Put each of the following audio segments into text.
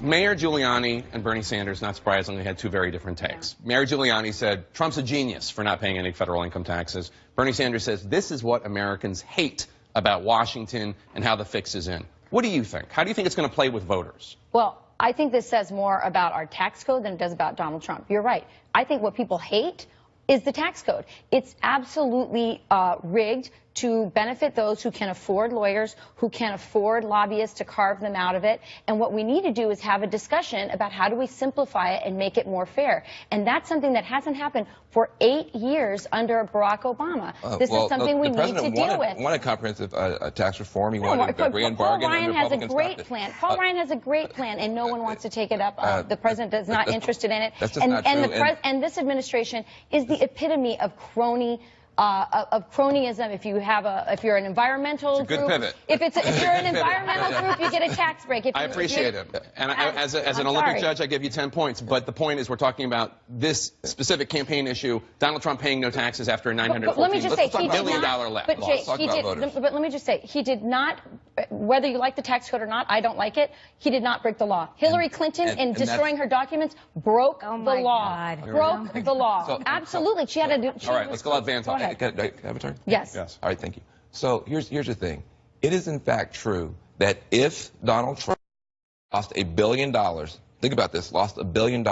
Mayor Giuliani and Bernie Sanders, not surprisingly, had two very different takes. Mayor Giuliani said, Trump's a genius for not paying any federal income taxes. Bernie Sanders says, this is what Americans hate about Washington and how the fix is in. What do you think? How do you think it's going to play with voters? Well, I think this says more about our tax code than it does about Donald Trump. You're right. I think what people hate is the tax code. It's absolutely rigged to benefit those who can afford lawyers, who can afford lobbyists to carve them out of it. And what we need to do is have a discussion about how do we simplify it and make it more fair. And that's something that hasn't happened for 8 years under Barack Obama. This is something we need to deal with. He wanted comprehensive tax reform. He wanted a grand bargain. Paul Ryan has a great plan. Paul Ryan has a great plan, and no one wants to take it up. The president is not interested in it. That's just not true. And this administration is the epitome of cronyism. If you're an environmental group, if you're an environmental group, you get a tax break. I appreciate it, and as an Olympic judge, I give you 10 points. But the point is, we're talking about this specific campaign issue: Donald Trump paying no taxes after a $914 million loss. But let me just say, he did not. Whether you like the tax code or not, I don't like it. He did not break the law. Hillary Clinton, in destroying her documents, broke the law. Broke the law. Absolutely, she had to do. All right, let's go out Van talk. Can I have a turn? Yes. All right, thank you. So here's the thing. It is in fact true that if Donald Trump lost $1 billion, think about this, lost $1 billion,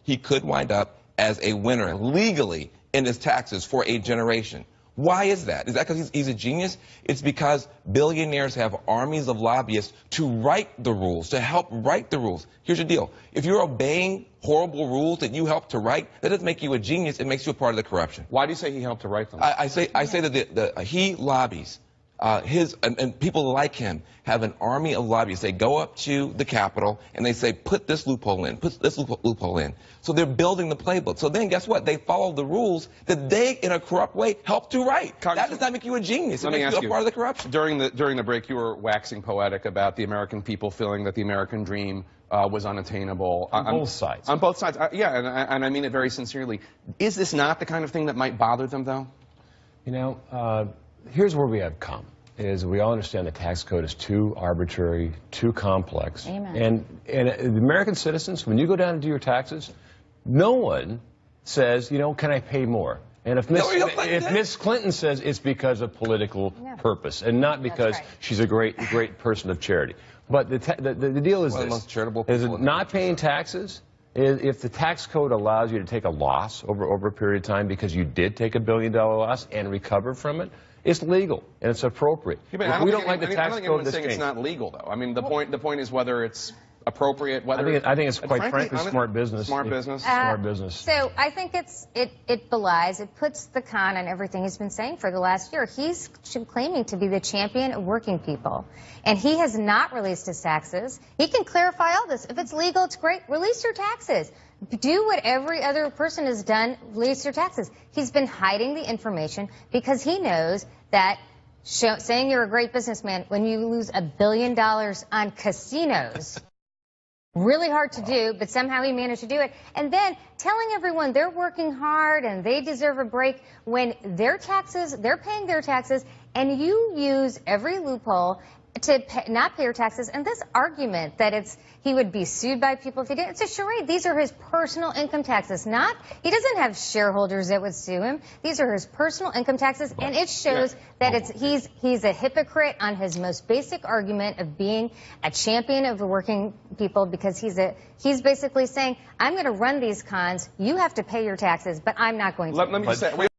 he could wind up as a winner legally in his taxes for a generation. Why is that? Is that because he's a genius? It's because billionaires have armies of lobbyists to write the rules, to help write the rules. Here's the deal. If you're obeying horrible rules that you helped to write, that doesn't make you a genius. It makes you a part of the corruption. Why do you say he helped to write them? I say that he lobbies. And people like him have an army of lobbyists. They go up to the Capitol and they say, put this loophole in, put this loophole in. So they're building the playbook. So then guess what? They follow the rules that they, in a corrupt way, help to write. That does not make you a genius. It makes you a part of the corruption. During the break, you were waxing poetic about the American people feeling that the American dream was unattainable. On both sides. On both sides. Yeah, and I mean it very sincerely. Is this not the kind of thing that might bother them, though? You know, here's where we have come, is we all understand the tax code is too arbitrary, too complex. Amen. And the American citizens, when you go down and do your taxes, no one says, you know, can I pay more? And if Miss Clinton says it's because of political purpose and not because she's a great person of charity. But the deal is this, is not paying taxes. If the tax code allows you to take a loss over a period of time because you did take $1 billion loss and recover from it, it's legal and it's appropriate. Yeah, we don't like the tax code. Saying it's not legal, though. I mean, the point is whether it's appropriate. Whether I think it's quite frankly smart business. Smart business. Smart business. So I think it belies, it puts the con on everything he's been saying for the last year. He's claiming to be the champion of working people, and he has not released his taxes. He can clarify all this. If it's legal, it's great. Release your taxes. Do what every other person has done. Release your taxes. He's been hiding the information because he knows that saying you're a great businessman when you lose $1 billion on casinos, really hard to do, but somehow he managed to do it. And then telling everyone they're working hard and they deserve a break when they're paying their taxes, and you use every loophole to not pay your taxes. And this argument that he would be sued by people if he did, it's a charade. These are his personal income taxes. He doesn't have shareholders that would sue him. These are his personal income taxes, and it shows that he's a hypocrite on his most basic argument of being a champion of the working people, because he's basically saying, I'm going to run these cons. You have to pay your taxes, but I'm not going to. Let me just say,